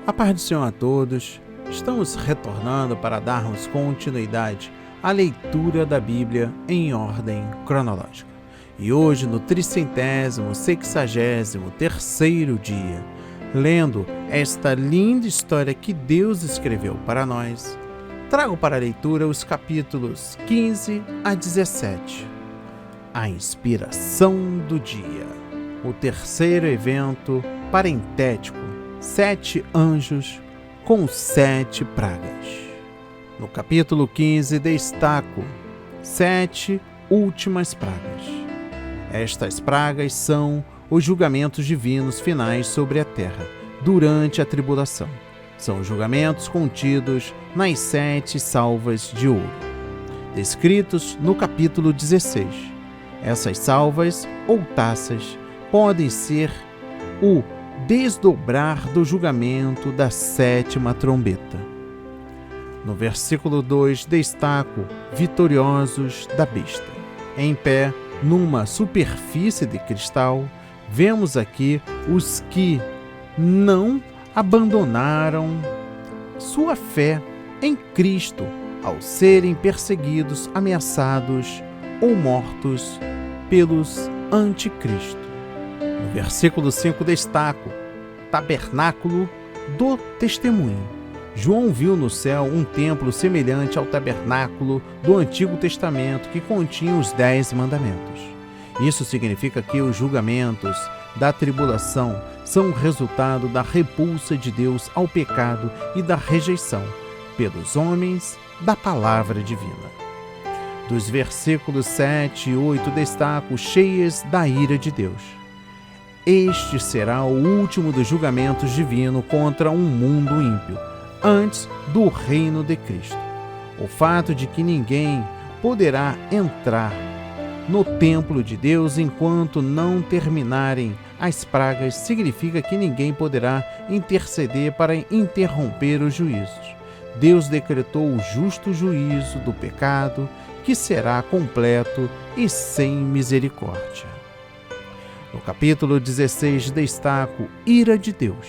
A paz do Senhor a todos. Estamos retornando para darmos continuidade à leitura da Bíblia em ordem cronológica. E hoje, no 363º dia, lendo esta linda história que Deus escreveu para nós, trago para a leitura os capítulos 15 a 17. A inspiração do dia. O terceiro evento parentético. 7 anjos com 7 pragas. No capítulo 15 destaco 7 últimas pragas. Estas pragas são os julgamentos divinos finais sobre a terra durante a tribulação. São os julgamentos contidos nas 7 salvas de ouro, descritos no capítulo 16. Essas salvas ou taças podem ser o desdobrar do julgamento da 7ª trombeta. No versículo 2 destaco vitoriosos da besta. Em pé, numa superfície de cristal, vemos aqui os que não abandonaram sua fé em Cristo ao serem perseguidos, ameaçados ou mortos pelos anticristos. No versículo 5 destaco tabernáculo do testemunho. João viu no céu um templo semelhante ao tabernáculo do Antigo Testamento que continha os 10 mandamentos. Isso significa que os julgamentos da tribulação são o resultado da repulsa de Deus ao pecado e da rejeição pelos homens da palavra divina. Dos versículos 7 e 8 destaco cheias da ira de Deus. Este será o último dos julgamentos divinos contra um mundo ímpio, antes do reino de Cristo. O fato de que ninguém poderá entrar no templo de Deus enquanto não terminarem as pragas significa que ninguém poderá interceder para interromper os juízos. Deus decretou o justo juízo do pecado, que será completo e sem misericórdia. No capítulo 16 destaco ira de Deus.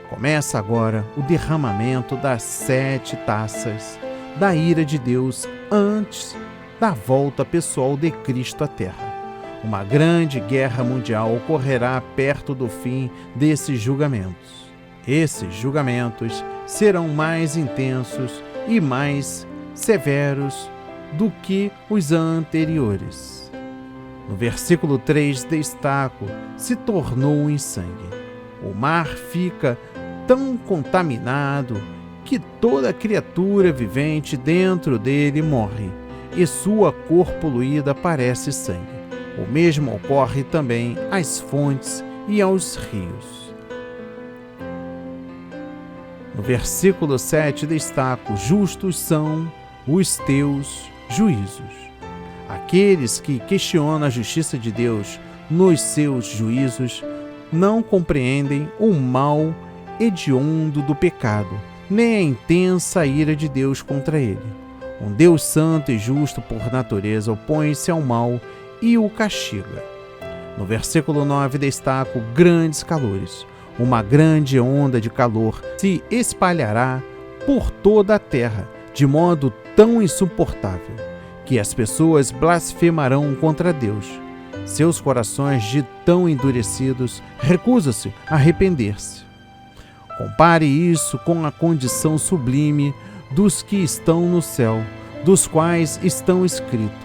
Começa agora o derramamento das 7 taças da ira de Deus antes da volta pessoal de Cristo à Terra. Uma grande guerra mundial ocorrerá perto do fim desses julgamentos. Esses julgamentos serão mais intensos e mais severos do que os anteriores. No versículo 3 destaco, se tornou em sangue. O mar fica tão contaminado que toda criatura vivente dentro dele morre, e sua cor poluída parece sangue. O mesmo ocorre também às fontes e aos rios. No versículo 7 destaco, justos são os teus juízos. Aqueles que questionam a justiça de Deus nos seus juízos não compreendem o mal hediondo do pecado, nem a intensa ira de Deus contra ele. Um Deus santo e justo por natureza opõe-se ao mal e o castiga. No versículo 9 destaco grandes calores. Uma grande onda de calor se espalhará por toda a terra, de modo tão insuportável que as pessoas blasfemarão contra Deus. Seus corações, de tão endurecidos, recusam-se a arrepender-se. Compare isso com a condição sublime dos que estão no céu, dos quais estão escrito: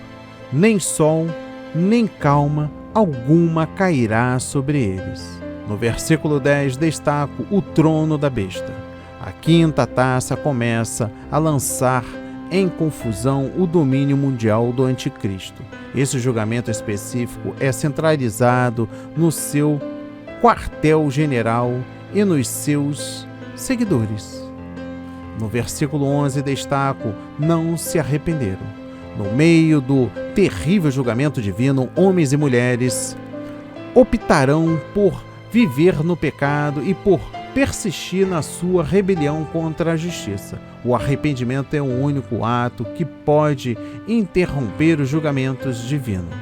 nem sol, nem calma alguma cairá sobre eles. No versículo 10 destaco o trono da besta. A 5ª taça começa a lançar em confusão o domínio mundial do anticristo. Esse julgamento específico é centralizado no seu quartel-general e nos seus seguidores. No versículo 11 destaco, não se arrependeram. No meio do terrível julgamento divino, homens e mulheres optarão por viver no pecado e por persistir na sua rebelião contra a justiça. O arrependimento é o único ato que pode interromper os julgamentos divinos.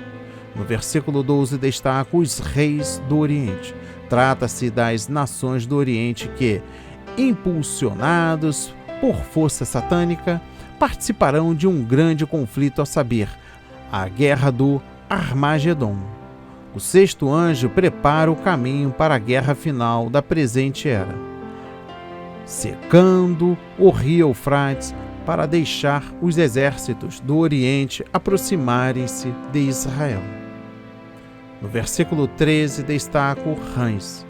No versículo 12 destaca os reis do Oriente. Trata-se das nações do Oriente que, impulsionados por força satânica, participarão de um grande conflito, a saber, a guerra do Armagedon. O sexto anjo prepara o caminho para a guerra final da presente era, secando o rio Eufrates para deixar os exércitos do Oriente aproximarem-se de Israel. No versículo 13 destaca o Rãs.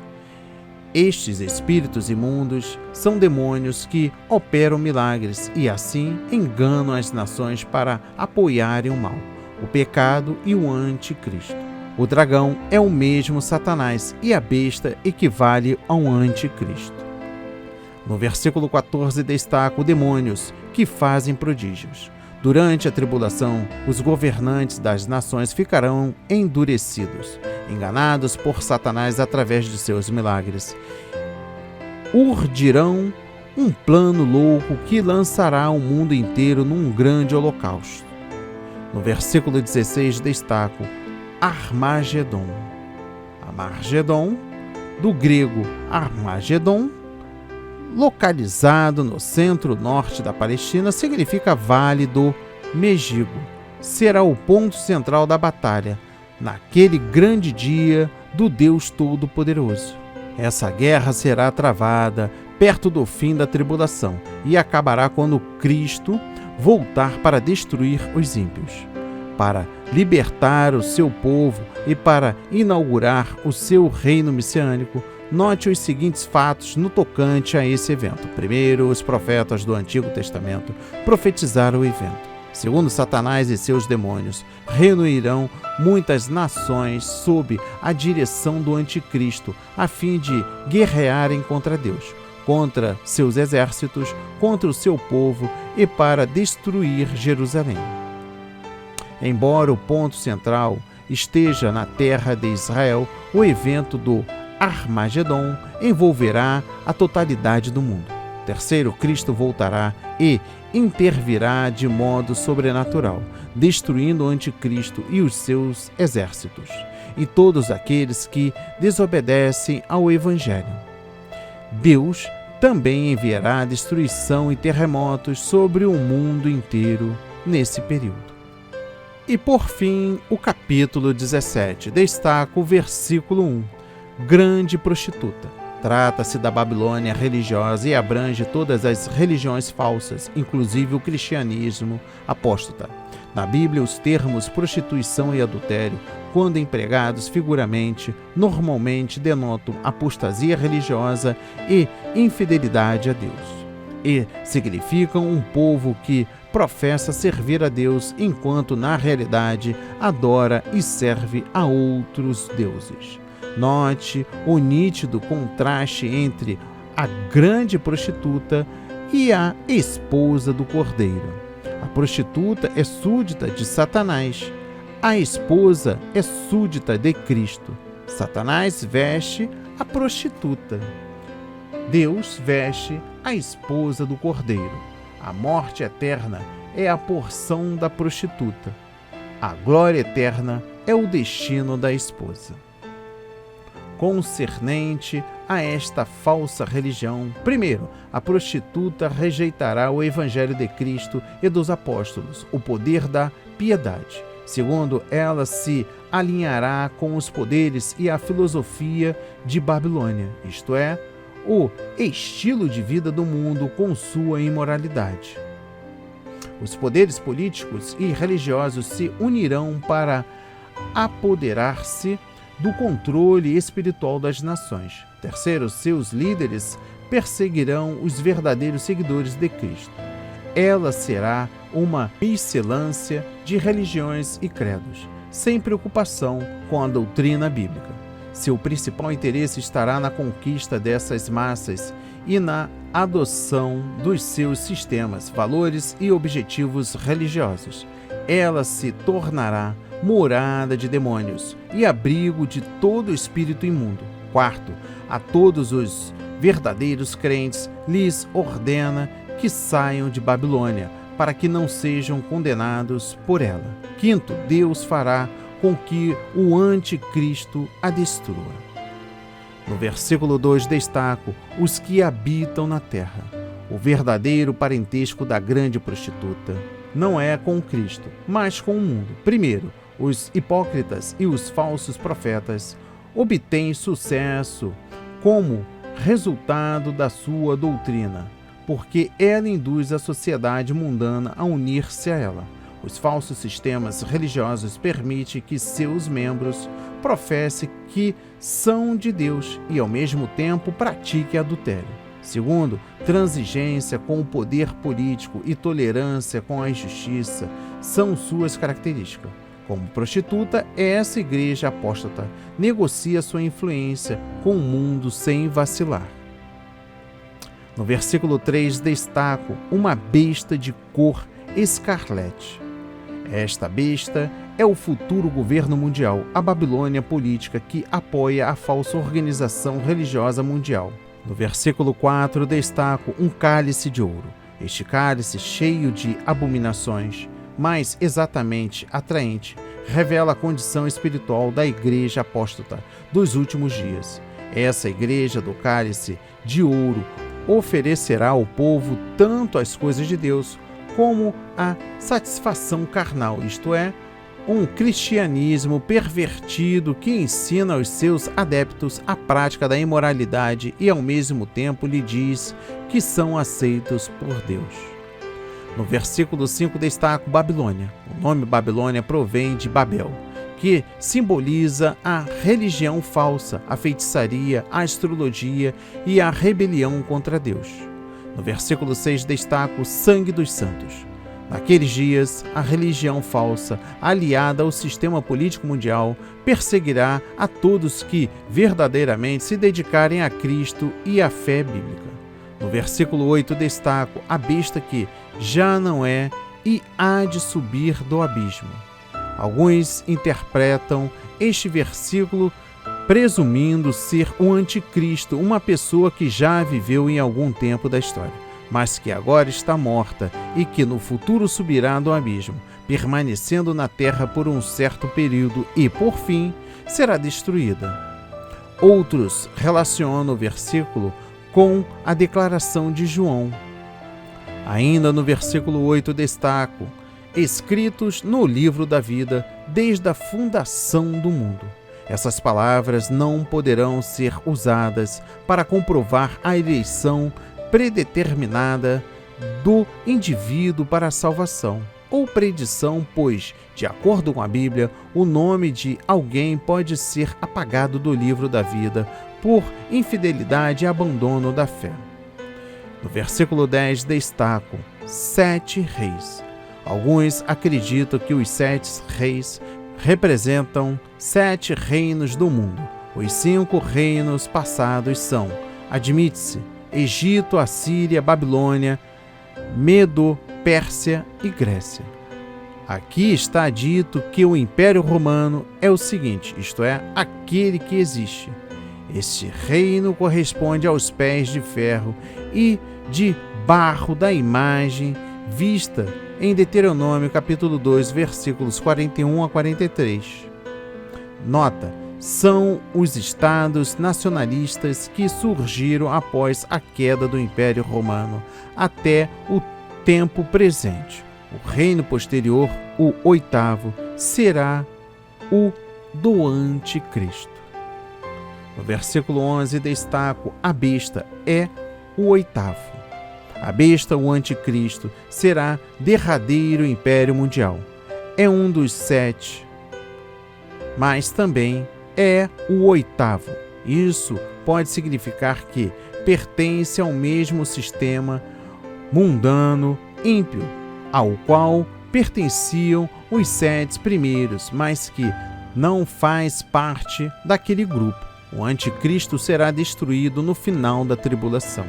Estes espíritos imundos são demônios que operam milagres e assim enganam as nações para apoiarem o mal, o pecado e o anticristo. O dragão é o mesmo Satanás e a besta equivale ao anticristo. No versículo 14 destaca os demônios que fazem prodígios. Durante a tribulação, os governantes das nações ficarão endurecidos, enganados por Satanás através de seus milagres. Urdirão um plano louco que lançará o mundo inteiro num grande holocausto. No versículo 16 destaco Armagedon. Armagedon, do grego Armagedon, localizado no centro-norte da Palestina, significa Vale do Megido. Será o ponto central da batalha, naquele grande dia do Deus Todo-Poderoso. Essa guerra será travada perto do fim da tribulação e acabará quando Cristo voltar para destruir os ímpios, para libertar o seu povo e para inaugurar o seu reino messiânico. Note os seguintes fatos no tocante a esse evento. Primeiro, os profetas do Antigo Testamento profetizaram o evento. Segundo, Satanás e seus demônios reunirão muitas nações sob a direção do anticristo, a fim de guerrearem contra Deus, contra seus exércitos, contra o seu povo e para destruir Jerusalém. Embora o ponto central esteja na terra de Israel, o evento do Armagedon envolverá a totalidade do mundo. Terceiro, Cristo voltará e intervirá de modo sobrenatural, destruindo o anticristo e os seus exércitos, e todos aqueles que desobedecem ao Evangelho. Deus também enviará destruição e terremotos sobre o mundo inteiro nesse período. E por fim, o capítulo 17 destaca o versículo 1. Grande prostituta. Trata-se da Babilônia religiosa e abrange todas as religiões falsas, inclusive o cristianismo apóstata. Na Bíblia, os termos prostituição e adultério, quando empregados figuramente, normalmente denotam apostasia religiosa e infidelidade a Deus, e significam um povo que professa servir a Deus enquanto, na realidade, adora e serve a outros deuses. Note o nítido contraste entre a grande prostituta e a esposa do Cordeiro. A prostituta é súdita de Satanás, a esposa é súdita de Cristo. Satanás veste a prostituta. Deus veste a esposa do Cordeiro. A morte eterna é a porção da prostituta. A glória eterna é o destino da esposa. Concernente a esta falsa religião, primeiro, a prostituta rejeitará o Evangelho de Cristo e dos apóstolos, o poder da piedade. Segundo, ela se alinhará com os poderes e a filosofia de Babilônia, isto é, o estilo de vida do mundo com sua imoralidade. Os poderes políticos e religiosos se unirão para apoderar-se do controle espiritual das nações. Terceiro, seus líderes perseguirão os verdadeiros seguidores de Cristo. Ela será uma miscelância de religiões e credos, sem preocupação com a doutrina bíblica. Seu principal interesse estará na conquista dessas massas e na adoção dos seus sistemas, valores e objetivos religiosos. Ela se tornará morada de demônios e abrigo de todo espírito imundo. Quarto, a todos os verdadeiros crentes lhes ordena que saiam de Babilônia, para que não sejam condenados por ela. Quinto, Deus fará com que o anticristo a destrua. No versículo 2 destaco os que habitam na terra. O verdadeiro parentesco da grande prostituta não é com Cristo, mas com o mundo. Primeiro, os hipócritas e os falsos profetas obtêm sucesso como resultado da sua doutrina, porque ela induz a sociedade mundana a unir-se a ela. Os falsos sistemas religiosos permitem que seus membros professem que são de Deus e, ao mesmo tempo, pratiquem adultério. Segundo, transigência com o poder político e tolerância com a injustiça são suas características. Como prostituta, essa igreja apóstata negocia sua influência com o mundo sem vacilar. No versículo 3 destaco uma besta de cor escarlate. Esta besta é o futuro governo mundial, a Babilônia política que apoia a falsa organização religiosa mundial. No versículo 4 destaco um cálice de ouro. Este cálice, cheio de abominações, mas exatamente atraente, revela a condição espiritual da igreja apóstata dos últimos dias. Essa igreja do cálice de ouro oferecerá ao povo tanto as coisas de Deus como a satisfação carnal, isto é, um cristianismo pervertido que ensina aos seus adeptos a prática da imoralidade e ao mesmo tempo lhe diz que são aceitos por Deus. No versículo 5 destaco Babilônia. O nome Babilônia provém de Babel, que simboliza a religião falsa, a feitiçaria, a astrologia e a rebelião contra Deus. No versículo 6 destaco o sangue dos santos. Naqueles dias, a religião falsa, aliada ao sistema político mundial, perseguirá a todos que verdadeiramente se dedicarem a Cristo e à fé bíblica. No versículo 8 destaco a besta que já não é e há de subir do abismo. Alguns interpretam este versículo presumindo ser o anticristo, uma pessoa que já viveu em algum tempo da história, mas que agora está morta e que no futuro subirá do abismo, permanecendo na terra por um certo período e, por fim, será destruída. Outros relacionam o versículo com a declaração de João. Ainda no versículo 8 destaco, escritos no livro da vida desde a fundação do mundo. Essas palavras não poderão ser usadas para comprovar a eleição predeterminada do indivíduo para a salvação, ou predição, pois, de acordo com a Bíblia, o nome de alguém pode ser apagado do livro da vida por infidelidade e abandono da fé. No versículo 10 destaco 7 reis. Alguns acreditam que os 7 reis representam 7 reinos do mundo. Os 5 reinos passados são, admite-se, Egito, Assíria, Babilônia, Medo, Pérsia e Grécia. Aqui está dito que o Império Romano é o seguinte, isto é, aquele que existe. Este reino corresponde aos pés de ferro e de barro da imagem vista em Deuteronômio capítulo 2, versículos 41 a 43. Nota: são os estados nacionalistas que surgiram após a queda do Império Romano até o tempo presente. O reino posterior, o 8º, será o do Anticristo. No versículo 11 destaco: a besta é o 8º. A besta, o Anticristo, será derradeiro império mundial. É um dos 7, mas também é o 8º. Isso pode significar que pertence ao mesmo sistema mundano ímpio, ao qual pertenciam os 7 primeiros, mas que não faz parte daquele grupo. O Anticristo será destruído no final da tribulação.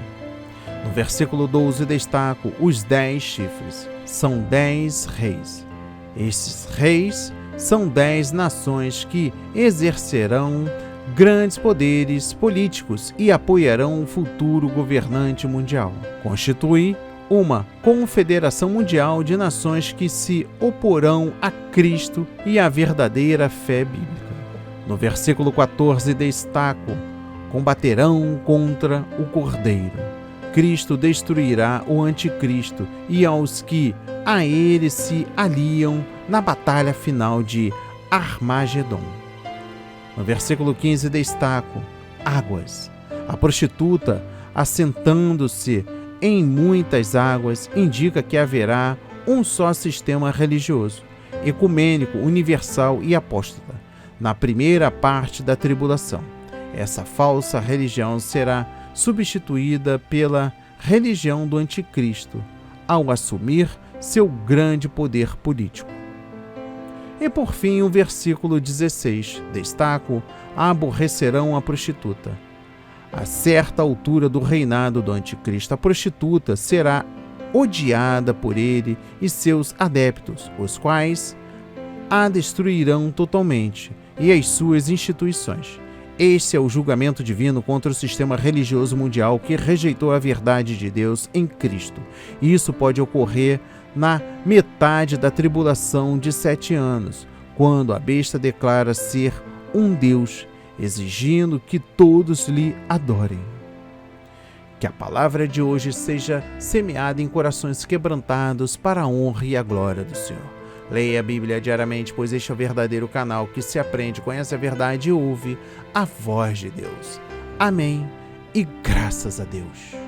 No versículo 12 destaco os 10 chifres. São 10 reis. Esses reis são 10 nações que exercerão grandes poderes políticos e apoiarão o futuro governante mundial. Constitui uma confederação mundial de nações que se oporão a Cristo e à verdadeira fé bíblica. No versículo 14 destaco combaterão contra o Cordeiro. Cristo destruirá o anticristo e aos que a ele se aliam na batalha final de Armagedon. No versículo 15 destaco águas. A prostituta, assentando-se em muitas águas, indica que haverá um só sistema religioso, ecumênico, universal e apóstata, na primeira parte da tribulação. Essa falsa religião será substituída pela religião do anticristo, ao assumir seu grande poder político. E por fim, o versículo 16, destaco: aborrecerão a prostituta. A certa altura do reinado do anticristo, a prostituta será odiada por ele e seus adeptos, os quais a destruirão totalmente, e as suas instituições. Este é o julgamento divino contra o sistema religioso mundial que rejeitou a verdade de Deus em Cristo. E isso pode ocorrer na metade da tribulação de 7 anos, quando a besta declara ser um Deus, exigindo que todos lhe adorem. Que a palavra de hoje seja semeada em corações quebrantados para a honra e a glória do Senhor. Leia a Bíblia diariamente, pois este é o verdadeiro canal que se aprende, conhece a verdade e ouve a voz de Deus. Amém e graças a Deus.